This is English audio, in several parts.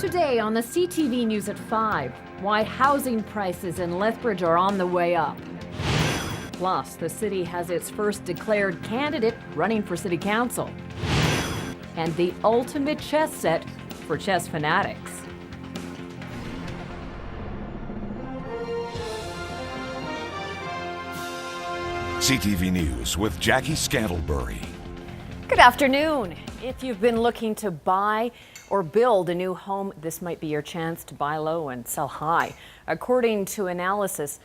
Today on the CTV News at 5, why housing prices in Lethbridge are on the way up. Plus, the city has its first declared candidate running for city council. And the ultimate chess set for chess fanatics. CTV News with Jackie Scantlebury. Good afternoon. If you've been looking to buy or build a new home, this might be your chance to buy low and sell high. According to analysis,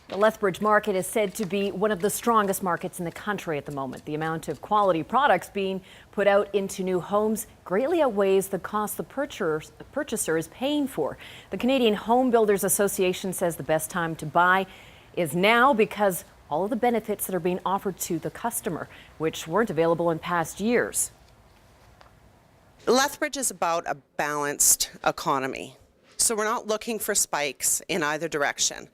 the Lethbridge market is said to be one of the strongest markets in the country at the moment. The amount of quality products being put out into new homes greatly outweighs the cost the purchaser is paying for. The Canadian Home Builders Association says the best time to buy is now because all of the benefits that are being offered to the customer, which weren't available in past years. Lethbridge is about a balanced economy. So we're not looking for spikes in either direction.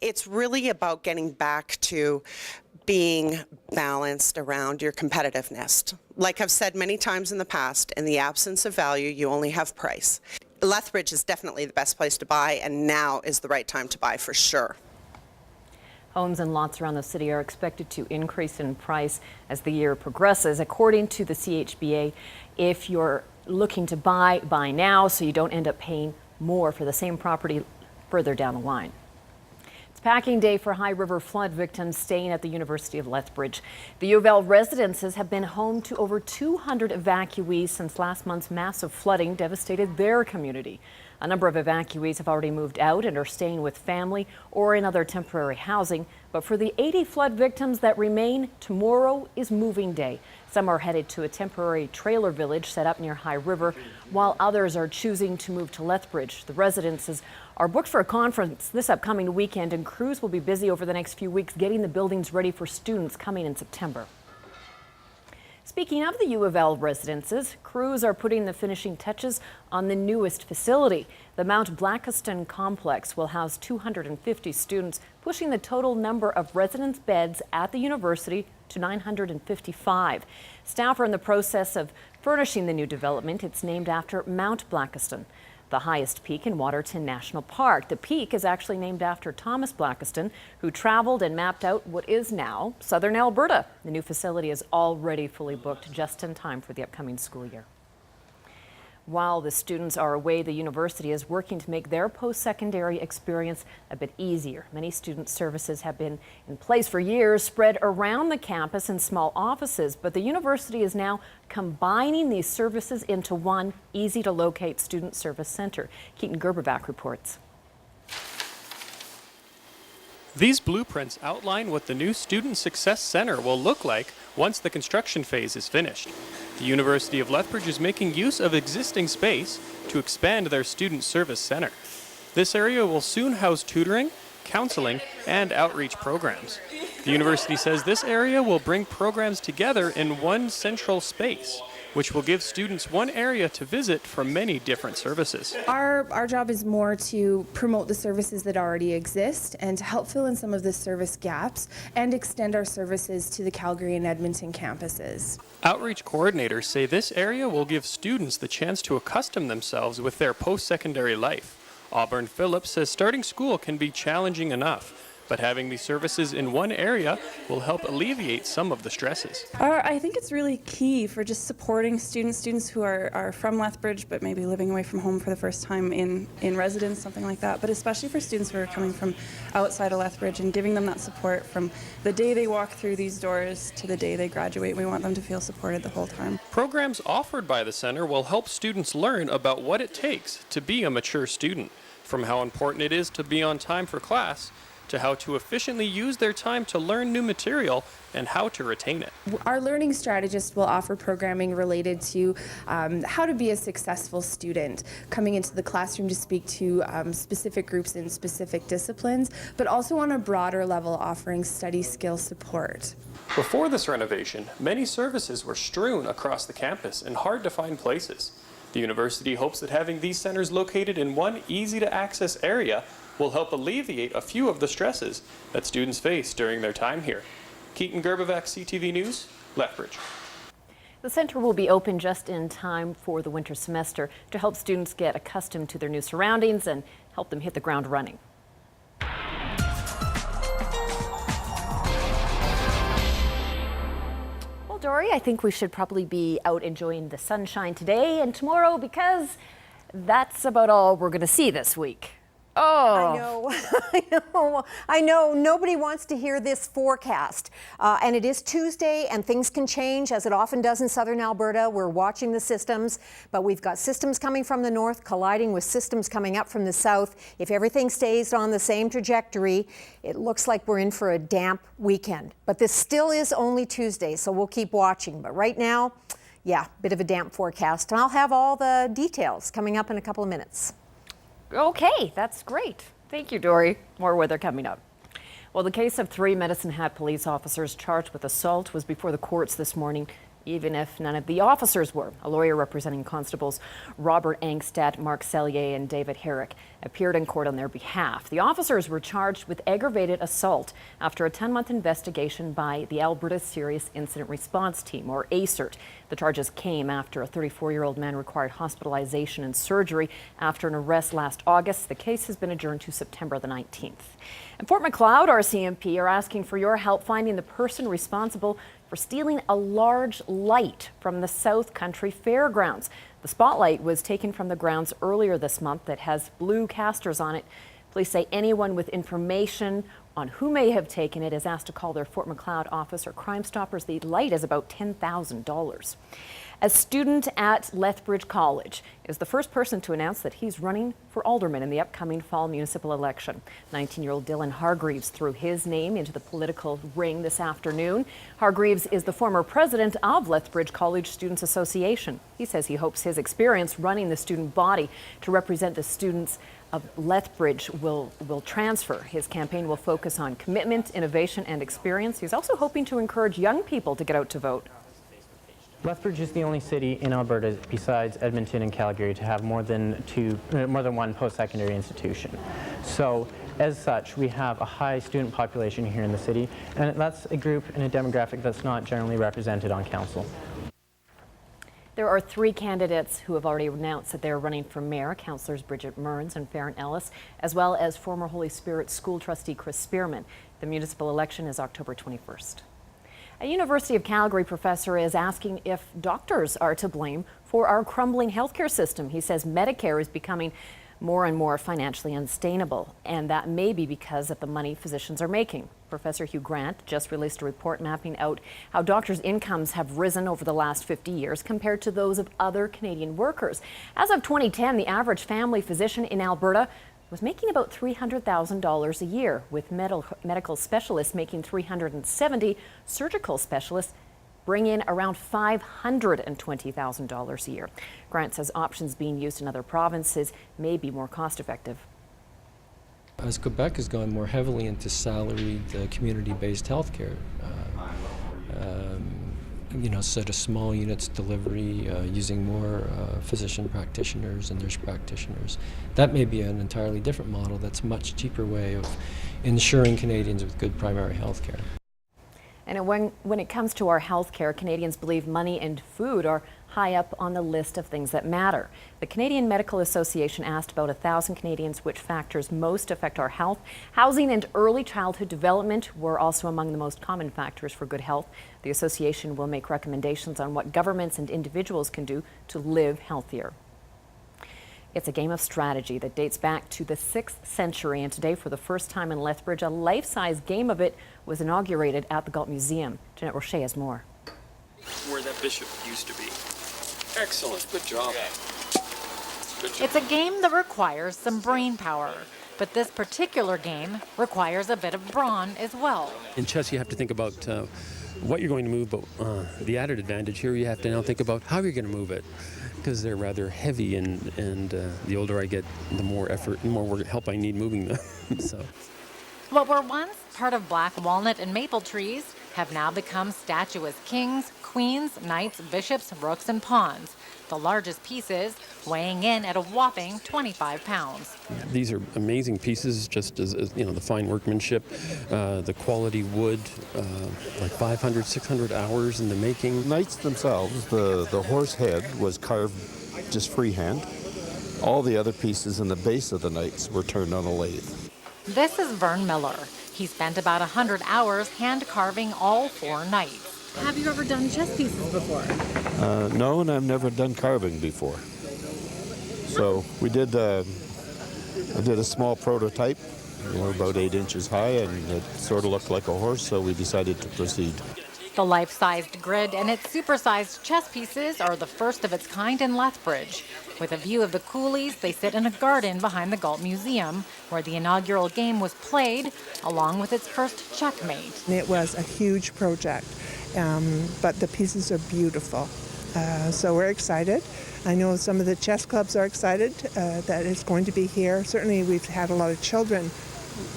It's really about getting back to being balanced around your competitiveness. Like I've said many times in the past, in the absence of value, you only have price. Lethbridge is definitely the best place to buy, and now is the right time to buy for sure. Homes and lots around the city are expected to increase in price as the year progresses. According to the CHBA, if you're looking to buy now so you don't end up paying more for the same property further down the line. It's packing day for High River flood victims staying at the University of Lethbridge. The U of L residences have been home to over 200 evacuees since last month's massive flooding devastated their community. A number of evacuees have already moved out and are staying with family or in other temporary housing. But for the 80 flood victims that remain, tomorrow is moving day. Some are headed to a temporary trailer village set up near High River, while others are choosing to move to Lethbridge. The residences are booked for a conference this upcoming weekend, and crews will be busy over the next few weeks getting the buildings ready for students coming in September. Speaking of the U of L residences, crews are putting the finishing touches on the newest facility. The Mount Blackiston complex will house 250 students, pushing the total number of residence beds at the university to 955. Staff are in the process of furnishing the new development. It's named after Mount Blackiston, the highest peak in Waterton National Park. The peak is actually named after Thomas Blackiston, who traveled and mapped out what is now southern Alberta. The new facility is already fully booked just in time for the upcoming school year. While the students are away, the university is working to make their post-secondary experience a bit easier. Many student services have been in place for years, spread around the campus in small offices, but the university is now combining these services into one easy-to-locate student service center. Keaton Gerberbach reports. These blueprints outline what the new Student Success Center will look like once the construction phase is finished. The University of Lethbridge is making use of existing space to expand their Student Service Center. This area will soon house tutoring, counseling, and outreach programs. The university says this area will bring programs together in one central space, which will give students one area to visit for many different services. Our job is more to promote the services that already exist and to help fill in some of the service gaps and extend our services to the Calgary and Edmonton campuses. Outreach coordinators say this area will give students the chance to accustom themselves with their post-secondary life. Auburn Phillips says starting school can be challenging enough, but having these services in one area will help alleviate some of the stresses. I think it's really key for just supporting students who are from Lethbridge but maybe living away from home for the first time in residence, something like that, but especially for students who are coming from outside of Lethbridge and giving them that support from the day they walk through these doors to the day they graduate. We want them to feel supported the whole time. Programs offered by the center will help students learn about what it takes to be a mature student, from how important it is to be on time for class to how to efficiently use their time to learn new material and how to retain it. Our learning strategist will offer programming related to how to be a successful student, coming into the classroom to speak to specific groups in specific disciplines, but also on a broader level offering study skill support. Before this renovation, many services were strewn across the campus in hard-to-find places. The university hopes that having these centers located in one easy-to-access area will help alleviate a few of the stresses that students face during their time here. Keaton Gerberbach, CTV News, Lethbridge. The center will be open just in time for the winter semester to help students get accustomed to their new surroundings and help them hit the ground running. Well, Dory, I think we should probably be out enjoying the sunshine today and tomorrow because that's about all we're going to see this week. Oh, I know. Nobody wants to hear this forecast. And it is Tuesday, and things can change, as it often does in southern Alberta. We're watching the systems, but we've got systems coming from the north colliding with systems coming up from the south. If everything stays on the same trajectory, it looks like we're in for a damp weekend. But this still is only Tuesday, so we'll keep watching. But right now, yeah, bit of a damp forecast. And I'll have all the details coming up in a couple of minutes. okay, that's great. Thank you, Dory. More weather coming up. Well, the case of 3 Medicine Hat police officers charged with assault was before the courts this morning, even if none of the officers were. A lawyer representing constables Robert Angstad, Mark Sellier, and David Herrick appeared in court on their behalf. The officers were charged with aggravated assault after a 10-month investigation by the Alberta Serious Incident Response Team, or ASIRT. The charges came after a 34-year-old man required hospitalization and surgery after an arrest last August. The case has been adjourned to September the 19th. In Fort Macleod, RCMP are asking for your help finding the person responsible for stealing a large light from the South Country Fairgrounds. The spotlight was taken from the grounds earlier this month that has blue casters on it. Police say anyone with information on who may have taken it is asked to call their Fort Macleod office or Crime Stoppers. The light is about $10,000. A student at Lethbridge College is the first person to announce that he's running for alderman in the upcoming fall municipal election. 19-year-old Dylan Hargreaves threw his name into the political ring this afternoon. Hargreaves is the former president of Lethbridge College Students Association. He says he hopes his experience running the student body to represent the students of Lethbridge will transfer. His campaign will focus on commitment, innovation, and experience. He's also hoping to encourage young people to get out to vote. Lethbridge is the only city in Alberta besides Edmonton and Calgary to have more than one post-secondary institution. So as such, we have a high student population here in the city, and that's a group and a demographic that's not generally represented on council. There are 3 candidates who have already announced that they're running for mayor, Councillors Bridget Mearns and Farron Ellis, as well as former Holy Spirit school trustee Chris Spearman. The municipal election is October 21st. A University of Calgary professor is asking if doctors are to blame for our crumbling healthcare system. He says Medicare is becoming more and more financially unsustainable, and that may be because of the money physicians are making. Professor Hugh Grant just released a report mapping out how doctors' incomes have risen over the last 50 years compared to those of other Canadian workers. As of 2010, the average family physician in Alberta was making about $300,000 a year, with medical specialists making $370, surgical specialists bring in around $520,000 a year. Grant says options being used in other provinces may be more cost-effective. As Quebec has gone more heavily into salaried, community-based healthcare, sort of small units delivery, using more physician practitioners and nurse practitioners. That may be an entirely different model that's a much cheaper way of ensuring Canadians with good primary health care. And when it comes to our health care, Canadians believe money and food are high up on the list of things that matter. The Canadian Medical Association asked about 1,000 Canadians which factors most affect our health. Housing and early childhood development were also among the most common factors for good health. The association will make recommendations on what governments and individuals can do to live healthier. It's a game of strategy that dates back to the 6th century, and today, for the first time in Lethbridge, a life-size game of it was inaugurated at the Galt Museum. Jeanette Roche has more. Where that bishop used to be. Excellent. Good job. Good job. It's a game that requires some brain power, but this particular game requires a bit of brawn as well. In chess, you have to think about what you're going to move, but the added advantage here, you have to now think about how you're going to move it, because they're rather heavy, and the older I get, the more effort and more help I need moving them. So, what were once part of black walnut and maple trees have now become statuesque kings, queens, knights, bishops, rooks, and pawns. The largest pieces weighing in at a whopping 25 pounds. These are amazing pieces, just as you know, the fine workmanship, the quality wood, like 500, 600 hours in the making. Knights themselves, the horse head was carved just freehand. All the other pieces in the base of the knights were turned on a lathe. This is Vern Miller. He spent about 100 hours hand carving all 4 knights. Have you ever done chess pieces before? No, and I've never done carving before. So we did. I did a small prototype, about 8 inches high, and it sort of looked like a horse. So we decided to proceed. The life-sized grid and its supersized chess pieces are the first of its kind in Lethbridge. With a view of the coulees, they sit in a garden behind the Galt Museum, where the inaugural game was played, along with its first checkmate. It was a huge project, but the pieces are beautiful. So we're excited. I know some of the chess clubs are excited that it's going to be here. Certainly we've had a lot of children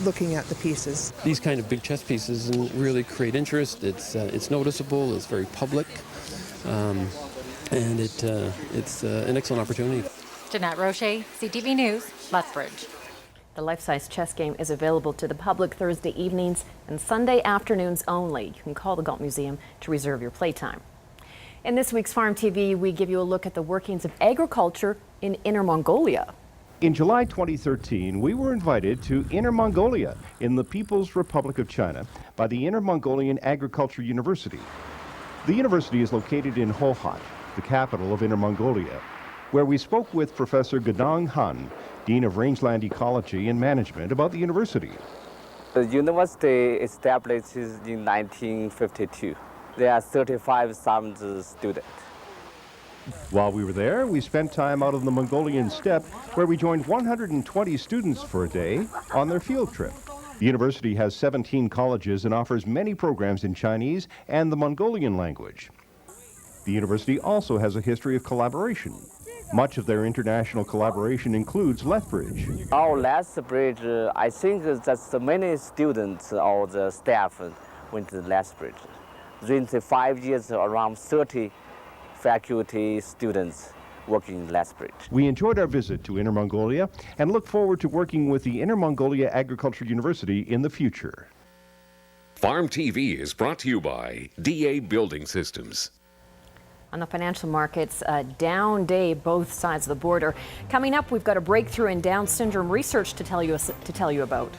looking at the pieces. These kind of big chess pieces really create interest. It's noticeable, it's very public, and it's an excellent opportunity. Jeanette Roche, CTV News, Lethbridge. The life-size chess game is available to the public Thursday evenings and Sunday afternoons only. You can call the Galt Museum to reserve your playtime. In this week's Farm TV, we give you a look at the workings of agriculture in Inner Mongolia. In July 2013, we were invited to Inner Mongolia in the People's Republic of China by the Inner Mongolian Agriculture University. The university is located in Hohhot, the capital of Inner Mongolia, where we spoke with Professor Gadong Han, Dean of Rangeland Ecology and Management, about the university. The university established in 1952. There are 35,000 students. While we were there, we spent time out on the Mongolian steppe, where we joined 120 students for a day on their field trip. The university has 17 colleges and offers many programs in Chinese and the Mongolian language. The university also has a history of collaboration. Much of their international collaboration includes Lethbridge. Our Lethbridge, I think that many students or the staff went to Lethbridge. During the 5 years, around 30 faculty students working in Lethbridge. We enjoyed our visit to Inner Mongolia and look forward to working with the Inner Mongolia Agriculture University in the future. Farm TV is brought to you by DA Building Systems. On the financial markets, a down day both sides of the border. Coming up, we've got a breakthrough in Down syndrome research to tell you about.